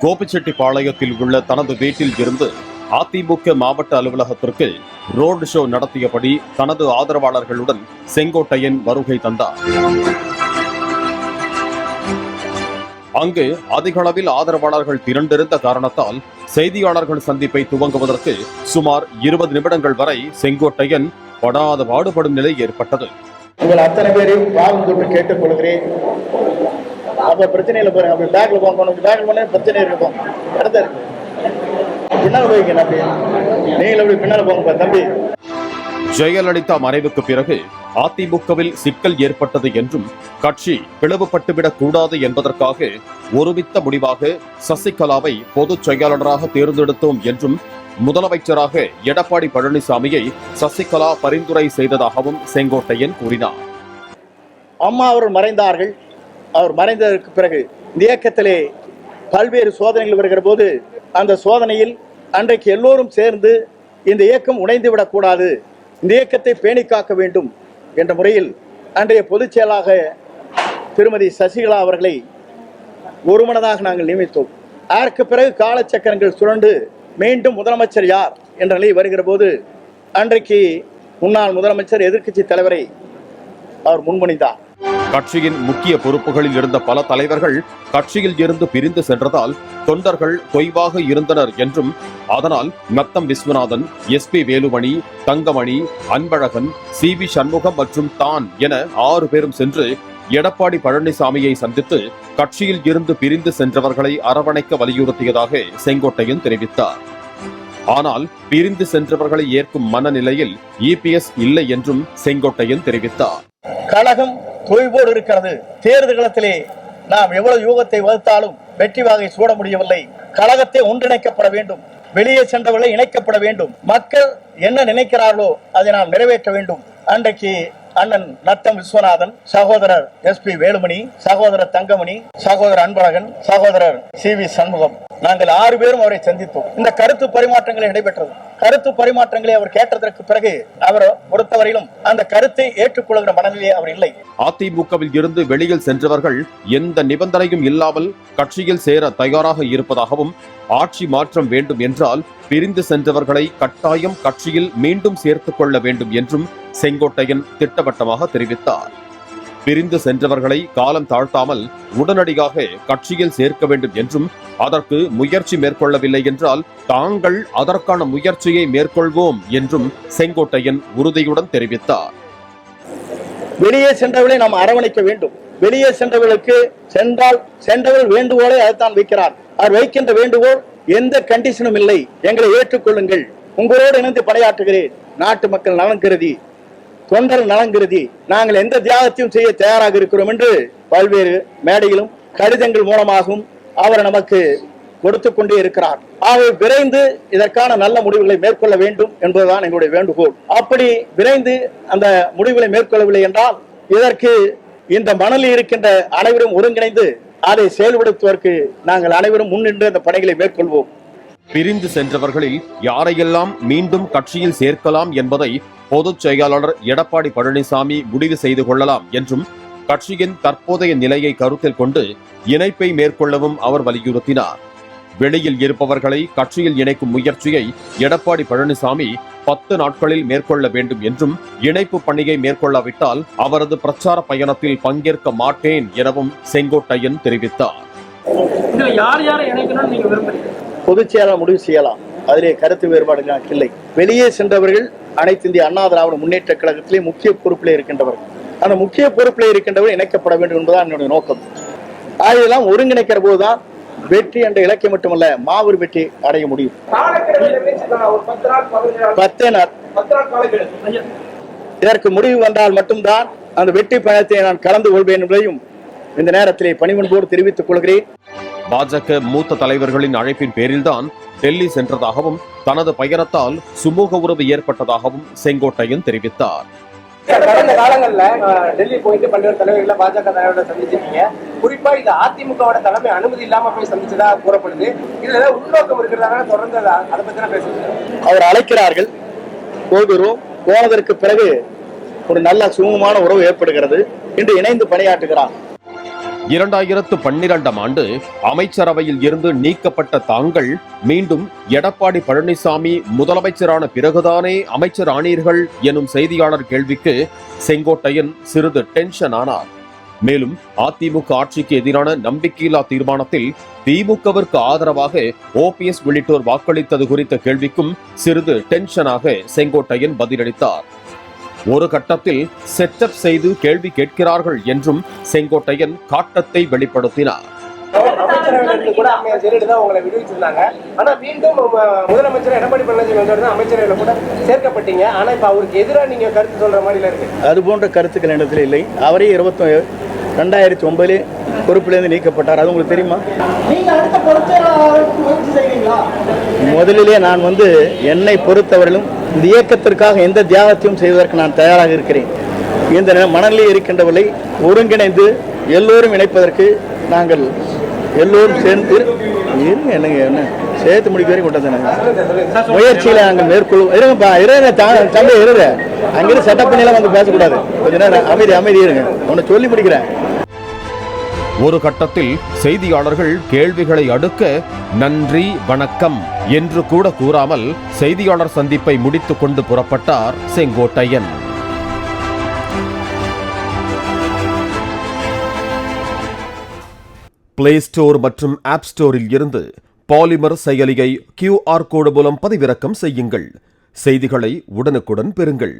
கோபிச்செட்டிப்பாளையத்தில் உள்ள தனது வீட்டில் இருந்து அதிமுக மாவட்ட அலுவலகத்திற்கு ரோடு ஷோ நடத்தியபடி தனது ஆதரவாளர்களுடன் செங்கோட்டையன் வருகை தந்தார். அங்கு அதிக அளவில் ஆதரவாளர்கள் திரண்டிருந்த காரணத்தால் செய்தியாளர்கள் சந்திப்பை துவங்குவதற்கு சுமார் 20 நிமிடங்கள் வரை செங்கோட்டையன் படாத பாடுபடும் நிலை ஏற்பட்டது. உங்கள் அத்தனை பேரையும் வாரம் தொட்டு கேட்டுக் கொள்கிறேன். அப்ப பிரச்சனையில பாருங்க, அப்படி பேக்ல போங்க, பேக்ல போனா பிரச்சனை இருக்கும், இடத்த இருக்கு, பின்னால் போய்க்கணும். அப்படி நீங்கள் அப்படி பின்னால போங்க தம்பி. ஜெயலலிதா மறைவுக்கு பிறகு அதிமுகவில் சிக்கல் ஏற்பட்டது என்றும் கட்சி பிளவுபட்டுவிடக் கூடாது என்பதற்காக ஒருமித்த முடிவாக சசிகலாவை பொதுச் செயலாளராக தேர்ந்தெடுத்தோம் என்றும் முதலமைச்சராக எடப்பாடி பழனிசாமியை சசிகலா பரிந்துரை செய்ததாகவும் செங்கோட்டையன் கூறினார். அம்மா அவர்கள் மறைந்தார்கள். அவர் மறைந்ததற்கு பிறகு இந்த இயக்கத்திலே பல்வேறு சோதனைகள் வருகிற போது அந்த சோதனையில் அன்றைக்கு எல்லோரும் சேர்ந்து இந்த இயக்கம் உடைந்து விடக்கூடாது, இந்த இயக்கத்தை பேணி காக்க வேண்டும் என்ற முறையில் அன்றைய பொதுச் செயலாளராக திருமதி சசிகலா அவர்களை ஒருமனதாக நாங்கள் நியமித்தோம். அதற்கு பிறகு காலச்சக்கரங்கள் சுழண்டு மீண்டும் முதலமைச்சர் யார் என்ற நிலை வருகிற போது அன்றைக்கு முன்னாள் முதலமைச்சர் எதிர்க்கட்சி தலைவரை அவர் முன்மொழிந்தார். கட்சியின் முக்கிய பொறுப்புகளில் இருந்த பல தலைவர்கள் கட்சியில் இருந்து பிரிந்து சென்றதால் தொண்டர்கள் தொய்வாக இருந்தனர் என்றும் அதனால் நத்தம் விஸ்வநாதன், SP வேலுமணி, தங்கமணி, அன்பழகன், CV சண்முகம் மற்றும் தான் என 6 பேரும் சென்று எடப்பாடி பழனிசாமியை சந்தித்து கட்சியில் இருந்து பிரிந்து சென்றவர்களை அரவணைக்க வலியுறுத்தியதாக செங்கோட்டையன் தெரிவித்தார். ஆனால் பிரிந்து சென்றவர்களை ஏற்கும் மனநிலையில் EPS இல்லை என்றும் செங்கோட்டையன் தெரிவித்தார். கழகம் தொய்வோடு இருக்கிறது. தேர்தல் களத்திலே நாம் எவ்வளவு யூகத்தை வகுத்தாலும் வெற்றி வாகை சூட முடியவில்லை. கழகத்தை ஒன்றிணைக்கப்பட வேண்டும், வெளியே சென்றவர்களை இணைக்கப்பட வேண்டும், மக்கள் என்ன நினைக்கிறார்களோ அதை நாம் நிறைவேற்ற வேண்டும். அன்றைக்கு அண்ணன் நத்தம் விஸ்வநாதன், சகோதரர் SP வேலுமணி, சகோதரர் தங்கமணி, சகோதரர் அன்பழகன், சகோதரர் CV சண்முகம், நாங்கள் 6 பேரும் அவரை சந்தித்தோம். இந்த கருத்து பரிமாற்றங்களை நடைபெற்றது. கருத்து பரிமாற்றங்களை அவர் கேட்டதற்கு பிறகு அவர் பொறுத்தவரையிலும் அந்த கருத்தை ஏற்றுக்கொள்கிற மனநிலையே அவர் இல்லை. அதிமுகவில் இருந்து வெளியில் சென்றவர்கள் எந்த நிபந்தனையும் இல்லாமல் கட்சியில் சேர தயாராக இருப்பதாகவும் ஆட்சி மாற்றம் வேண்டும் என்றால் பிரிந்து சென்றவர்களை கட்டாயம் கட்சியில் மீண்டும் சேர்த்துக் கொள்ள வேண்டும் என்றும் செங்கோட்டையன் திட்டவட்டமாக தெரிவித்தார். பிரிந்து சென்றவர்களை காலம் தாழ்த்தாமல் உடனடியாக கட்சியில் சேர்க்க வேண்டும் என்றும் அதற்கு முயற்சி மேற்கொள்ளவில்லை என்றால் தாங்கள் அதற்கான முயற்சியை மேற்கொள்வோம் என்றும் செங்கோட்டையன் உறுதியுடன் தெரிவித்தார். வெளியே சென்றவர்களை நாம் அரவணைக்க வேண்டும். வெளியே சென்றவர்களுக்கு சென்றவர்கள் வேண்டுகோளை அதைத்தான் வைக்கிறார். அவர் வைக்கின்ற வேண்டுகோள் எந்த கண்டிஷனும் இல்லை, எங்களை ஏற்றுக்கொள்ளுங்கள், உங்களோடு இணைந்து பணியாற்றுகிறேன், நாட்டு மக்கள் நலன் கருதி, தொண்டர்கள் நலன் கருதி நாங்கள் எந்த தியாகத்தையும் செய்ய தயாராக இருக்கிறோம் என்று பல்வேறு மேடையிலும் கடிதங்கள் மூலமாகவும் அவர் நமக்கு கொடுத்து கொண்டே இருக்கிறார். ஆகவே விரைந்து இதற்கான நல்ல முடிவுகளை மேற்கொள்ள வேண்டும் என்பதுதான் எங்களுடைய வேண்டுகோள். அப்படி விரைந்து அந்த முடிவுகளை மேற்கொள்ளவில்லை என்றால் இதற்கு இந்த மணலில் இருக்கின்ற அனைவரும் ஒருங்கிணைந்து அதை செயல்படுத்துவதற்கு நாங்கள் அனைவரும் முன்னின்று அந்த பணிகளை மேற்கொள்வோம். பிரிந்து சென்றவர்களில் யாரையெல்லாம் மீண்டும் கட்சியில் சேர்க்கலாம் என்பதை பொதுச் செயலாளர் எடப்பாடி பழனிசாமி முடிவு செய்து கொள்ளலாம் என்றும் கட்சியின் தற்போதைய நிலையை கருத்தில் கொண்டு இணைப்பை மேற்கொள்ளவும் அவர் வலியுறுத்தினார். வெளியில் இருப்பவர்களை கட்சியில் இணைக்கும் முயற்சியை எடப்பாடி பழனிசாமி 10 நாட்களில் மேற்கொள்ள வேண்டும் என்றும் இணைப்பு பணியை மேற்கொள்ளாவிட்டால் அவரது பிரச்சார பயணத்தில் பங்கேற்க மாட்டேன் எனவும் செங்கோட்டையன் தெரிவித்தார். பொதுச் செயலாளர் முடிவு செய்யலாம், அதிலே கருத்து வேறுபாடு இல்லை. வெளியே சென்றவர்கள் அனைத்து இந்திய அண்ணா திராவிட முன்னேற்ற கழகத்திலே முக்கிய பொறுப்பிலே இருக்கின்றவர்கள், அந்த முக்கிய பொறுப்பிலே இருக்கின்றவர்கள் இணைக்கப்பட வேண்டும் என்பதுதான் என்னுடைய நோக்கம். ஆகையெல்லாம் ஒருங்கிணைக்கிற போதுதான் வெற்றி என்ற இலக்கை மட்டுமல்ல மாபெரும் வெற்றி அடைய முடியும். 10 நாள் இதற்கு முடிவு வந்தால் மட்டும்தான் அந்த வெற்றி பயணத்தை நான் கலந்து கொள்வேன் என்பதையும் இந்த நேரத்திலே பணிவன்போடு தெரிவித்துக் கொள்கிறேன். பாஜக மூத்த தலைவர்களின் அழைப்பின் பேரில்தான் டெல்லி சென்றதாகவும் தனது பயணத்தால் சுமூக உறவு ஏற்பட்டதாகவும் செங்கோட்டையன் தெரிவித்தார். கடந்த காலங்கள்ல டெல்லி போயிட்டு பல்வேறு தலைவர்களை பாஜக தலைவர்களை சந்திச்சிருக்கீங்க. குறிப்பா இந்த அதிமுகவோட தலைமை அனுமதி இல்லாம போய் சந்திச்சதா கூறப்படுது. இதுல ஏதாவது உள்நோக்கம் இருக்கிறதா தொடர்ந்து அதை பத்தி தான் பேசுறீங்க. அவர் அழைக்கிறார்கள், போகிறோம். போனதற்கு பிறகு ஒரு நல்ல சுமூகமான உறவு ஏற்படுகிறது. இன்று இணைந்து பணியாற்றுகிறார். 2012ஆம் ஆண்டு அமைச்சரவையில் இருந்து நீக்கப்பட்ட தாங்கள் மீண்டும் எடப்பாடி பழனிசாமி முதலமைச்சரான பிறகுதானே அமைச்சர் ஆனீர்கள் எனும் செய்தியாளர் கேள்விக்கு செங்கோட்டையன் சிறிது டென்ஷன் ஆனார். மேலும் அதிமுக ஆட்சிக்கு எதிரான நம்பிக்கையில்லா தீர்மானத்தில் திமுகவிற்கு ஆதரவாக ஓபிஎஸ் உள்ளிட்டோர் வாக்களித்தது குறித்த கேள்விக்கும் சிறிது டென்ஷனாக செங்கோட்டையன் பதிலளித்தார். ஒரு கட்டத்தில் செட்டப் செய்து கேள்வி கேட்கிறார்கள் என்றும் செங்கோட்டையன் காட்டத்தை வெளிப்படுத்தினார். அமைச்சரவையிலிருந்து கூட அம்மையார் ஜெயலலிதா உங்களை விடுவிச்சிருந்தாங்க. ஆனா மீண்டும் முதலமைச்சர் எடப்பாடி பழனிசாமி வந்தோடனே அமைச்சரவையில கூட சேர்க்கப்பட்டீங்க. ஆனா இப்ப அவருக்கு எதிராக நீங்க கருத்து சொல்ற மாதிரி இருக்கு. அது போன்ற கருத்துக்கள் இடத்துல இல்லை. அவரே 2009 பொறுப்பிலிருந்து நீக்கப்பட்டார். அது உங்களுக்கு தெரியுமா? முதலிலே நான் என்னை பொறுத்தவரையிலும் இந்த இயக்கத்திற்காக எந்த தியாகத்தையும் செய்வதற்கு நான் தயாராக இருக்கிறேன். இந்த மனநிலையில் இருக்கின்றவர்களை ஒருங்கிணைந்து எல்லோரும் இணைப்பதற்கு நாங்கள் எல்லோரும் சேர்ந்து என்ன சேர்த்து முடிக்க வரைக்கும் கொண்டது முயற்சியில நாங்கள் மேற்கொள்ளும். தம்பி இருங்க, அங்கிருந்து செட்டப் பண்ணிலாம் பேசக்கூடாது. கொஞ்ச நேரம் அமைதி இருங்க. உன்னை சொல்லி முடிக்கிறேன். ஒரு கட்டத்தில் செய்தியாளர்கள் கேள்விகளை அடுக்க நன்றி வணக்கம் என்று கூட கூறாமல் செய்தியாளர் சந்திப்பை முடித்துக் கொண்டு புறப்பட்டார் செங்கோட்டையன். பிளே ஸ்டோர் மற்றும் ஆப் ஸ்டோரில் இருந்து பாலிமர் செயலியை QR கோடு மூலம் பதிவிறக்கம் செய்யுங்கள். செய்திகளை உடனுக்குடன் பெறுங்கள்.